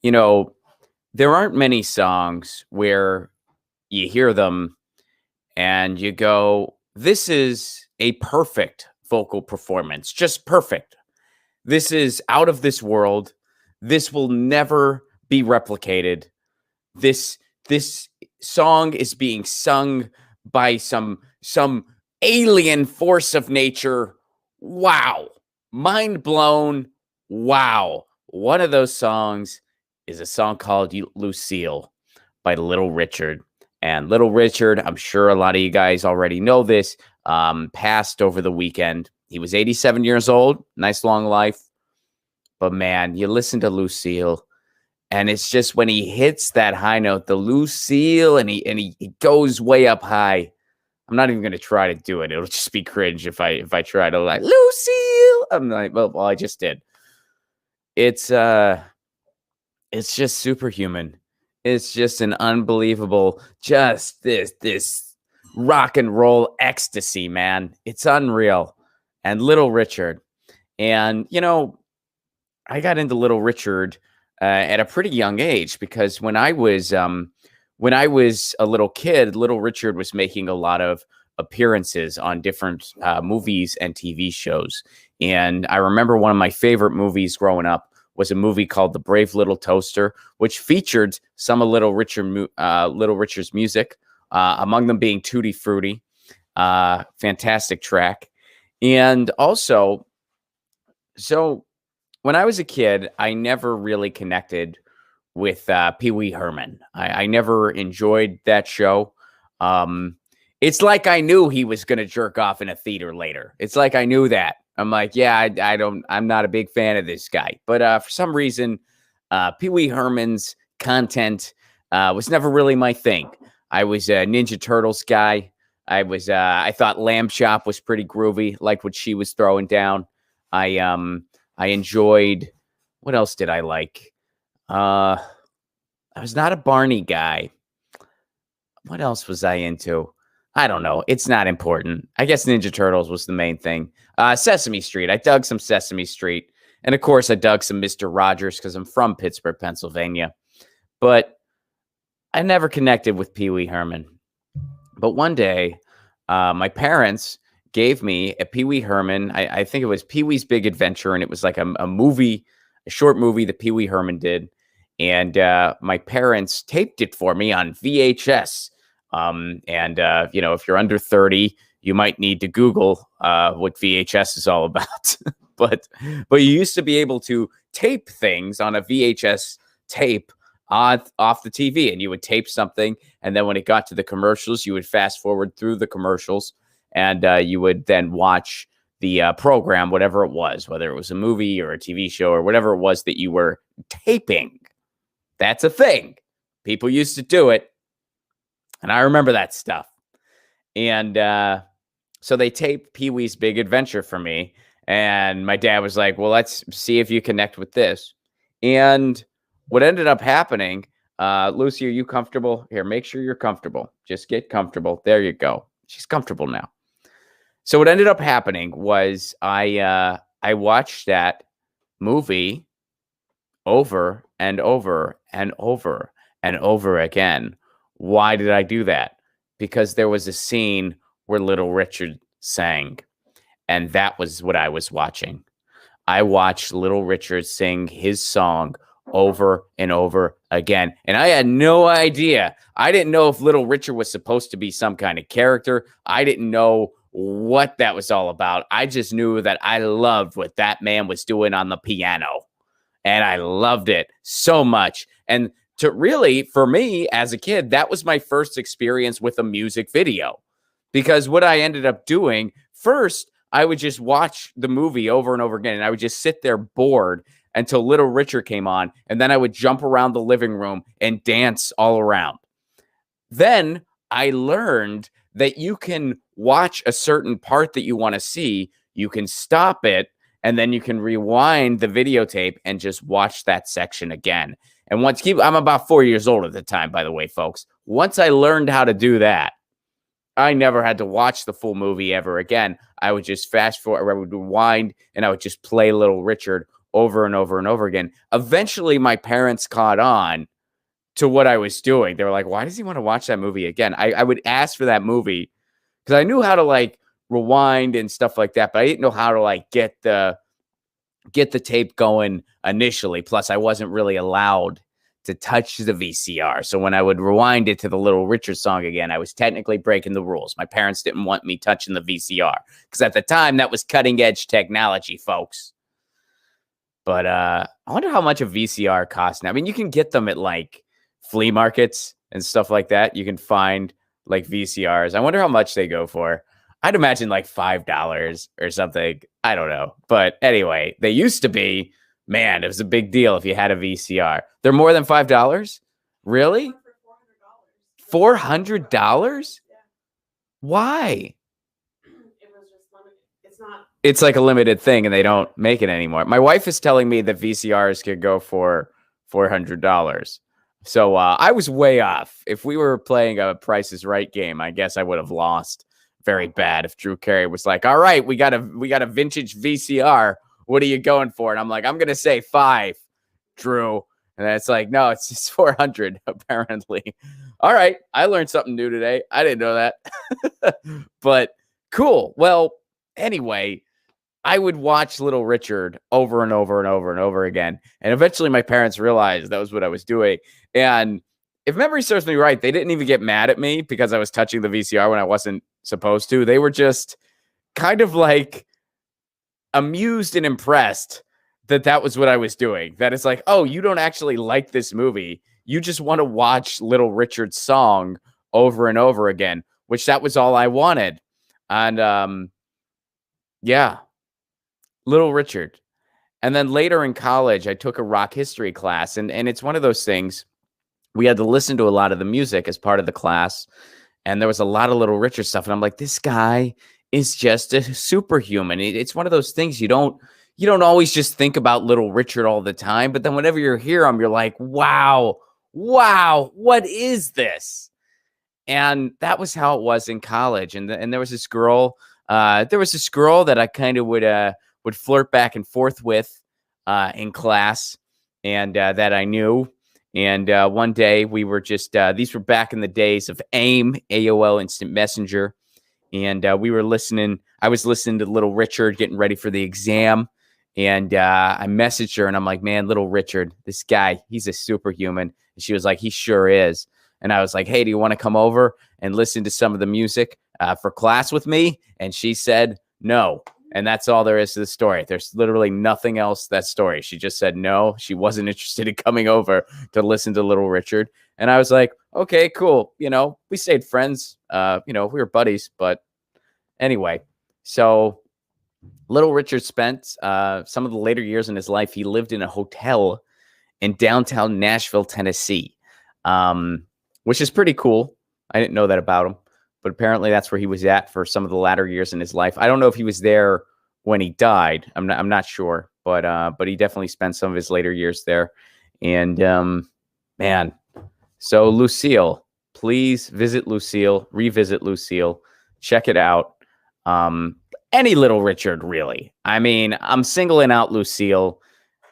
You know, there aren't many songs where you hear them and you go, this is a perfect vocal performance, just perfect. This is out of this world. This will never be replicated. This song is being sung by some alien force of nature. Wow. Mind blown. Wow. One of those songs is a song called Lucille by Little Richard. And Little Richard, I'm sure a lot of you guys already know this, passed over the weekend. He was 87 years old. Nice long life. But man, you listen to Lucille, and it's just when he hits that high note, the Lucille, and he goes way up high. I'm not even going to try to do it. It'll just be cringe if I try to like Lucille. I'm like, well, I just did. It's just superhuman. It's just an unbelievable, just this rock and roll ecstasy, man. It's unreal. And Little Richard. And, I got into Little Richard at a pretty young age because when I was a little kid, Little Richard was making a lot of appearances on different movies and TV shows. And I remember one of my favorite movies growing up was a movie called The Brave Little Toaster, which featured some of Little Richard's music, among them being Tutti Frutti, fantastic track. And also, so when I was a kid, I never really connected with Pee Wee Herman. I never enjoyed that show. It's like I knew he was going to jerk off in a theater later. It's like I knew that. I'm like, yeah, I'm not a big fan of this guy. But for some reason, Pee Wee Herman's content was never really my thing. I was a Ninja Turtles guy. I thought Lamb Chop was pretty groovy, like what she was throwing down. I enjoyed, what else did I like? I was not a Barney guy. What else was I into? I don't know. It's not important. I guess Ninja Turtles was the main thing. Sesame Street. I dug some Sesame Street. And of course, I dug some Mr. Rogers because I'm from Pittsburgh, Pennsylvania. But I never connected with Pee Wee Herman. But one day, my parents gave me a Pee Wee Herman. I think it was Pee Wee's Big Adventure. And it was like a movie, a short movie that Pee Wee Herman did. And my parents taped it for me on VHS. If you're under 30, you might need to Google what VHS is all about. but you used to be able to tape things on a VHS tape off the TV, and you would tape something, and then when it got to the commercials, you would fast forward through the commercials, and you would then watch the program, whatever it was, whether it was a movie or a TV show or whatever it was that you were taping. That's a thing. People used to do it. And I remember that stuff. And so they taped Pee Wee's Big Adventure for me. And my dad was like, well, let's see if you connect with this. And what ended up happening, Lucy, are you comfortable? Here, make sure you're comfortable. Just get comfortable. There you go. She's comfortable now. So what ended up happening was I watched that movie over and over and over and over again. Why did I do that? Because there was a scene where Little Richard sang, and that was what I was watching. I watched Little Richard sing his song over and over again, and I had no idea. I didn't know if Little Richard was supposed to be some kind of character. I didn't know what that was all about. I just knew that I loved what that man was doing on the piano, and I loved it so much. And for me as a kid, that was my first experience with a music video, because what I ended up doing first, I would just watch the movie over and over again, and I would just sit there bored until Little Richard came on, and then I would jump around the living room and dance all around. Then I learned that you can watch a certain part that you want to see, you can stop it, and then you can rewind the videotape and just watch that section again. And I'm about 4 years old at the time, by the way, folks. Once I learned how to do that, I never had to watch the full movie ever again. I would just fast forward, I would rewind, and I would just play Little Richard over and over and over again. Eventually, my parents caught on to what I was doing. They were like, why does he want to watch that movie again? I would ask for that movie because I knew how to like rewind and stuff like that, but I didn't know how to like get the tape going initially. Plus, I wasn't really allowed to touch the VCR. So when I would rewind it to the Little Richard song again, I was technically breaking the rules. My parents didn't want me touching the VCR because at the time that was cutting edge technology, folks. But I wonder how much a VCR costs now. I mean, you can get them at like flea markets and stuff like that. You can find like VCRs. I wonder how much they go for. I'd imagine like $5 or something. I don't know. But anyway, they used to be, man, it was a big deal if you had a VCR. They're more than $5? Really? $400? Why? It's like a limited thing and they don't make it anymore. My wife is telling me that VCRs could go for $400. So I was way off. If we were playing a Price is Right game, I guess I would have lost very bad if Drew Carey was like, all right, we got a vintage VCR. What are you going for? And I'm like, I'm going to say 5, Drew. And it's like, no, it's just 400 apparently. All right. I learned something new today. I didn't know that. But cool. Well, anyway, I would watch Little Richard over and over and over and over again. And eventually my parents realized that was what I was doing. And if memory serves me right, they didn't even get mad at me because I was touching the VCR when I wasn't supposed to. They were just kind of like amused and impressed that that was what I was doing. That it's like, oh, you don't actually like this movie. You just want to watch Little Richard's song over and over again, which that was all I wanted. And yeah, Little Richard. And then later in college, I took a rock history class. And it's one of those things. We had to listen to a lot of the music as part of the class. And there was a lot of Little Richard stuff. And I'm like, this guy is just a superhuman. It's one of those things you don't always just think about Little Richard all the time. But then whenever you hear him, you're like, wow, what is this? And that was how it was in college. And there was this girl. That I kind of would flirt back and forth with in class, and that I knew. And one day we were just, these were back in the days of AIM, AOL Instant Messenger. And I was listening to Little Richard, getting ready for the exam. And I messaged her and I'm like, man, Little Richard, this guy, he's a superhuman. And she was like, he sure is. And I was like, hey, do you want to come over and listen to some of the music for class with me? And she said, no. And that's all there is to the story. There's literally nothing else to that story. She just said no. She wasn't interested in coming over to listen to Little Richard. And I was like, okay, cool. We stayed friends. We were buddies. But anyway, so Little Richard spent some of the later years in his life. He lived in a hotel in downtown Nashville, Tennessee, which is pretty cool. I didn't know that about him. But apparently that's where he was at for some of the latter years in his life. I don't know if he was there when he died. I'm not sure, but he definitely spent some of his later years there. And man, so Lucille, please visit Lucille, revisit Lucille, check it out. Any Little Richard, really. I mean, I'm singling out Lucille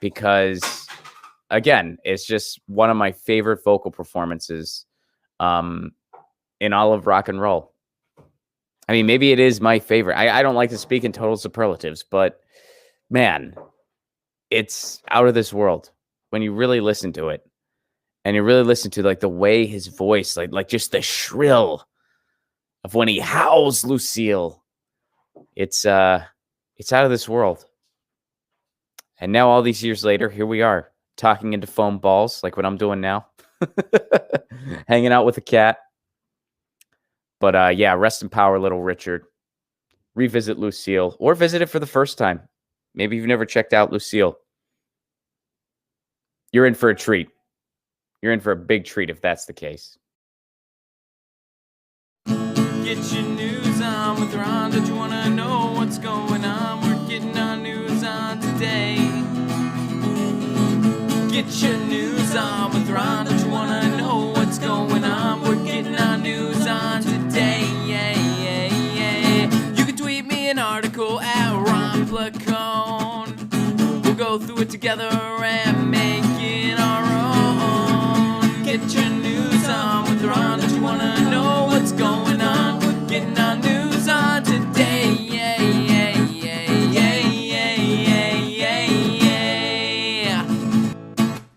because, again, it's just one of my favorite vocal performances. In all of rock and roll. I mean, maybe it is my favorite. I don't like to speak in total superlatives, but man, it's out of this world when you really listen to it. And you really listen to like the way his voice, like just the shrill of when he howls Lucille. It's out of this world. And now all these years later, here we are talking into foam balls like what I'm doing now. Hanging out with a cat. But yeah, rest in power, Little Richard. Revisit Lucille or visit it for the first time. Maybe you've never checked out Lucille. You're in for a treat. You're in for a big treat if that's the case. Get your news on with Ron. Don't you want to know what's going on? We're getting our news on today. Get your news on with Ron. Don't you want to know what's going on? We're getting our news on today. Yeah. You can tweet me an article at Ron Placone. We'll go go through it together and make it our own. Get your news on with Ron. Don't you wanna know what's going on? We're getting on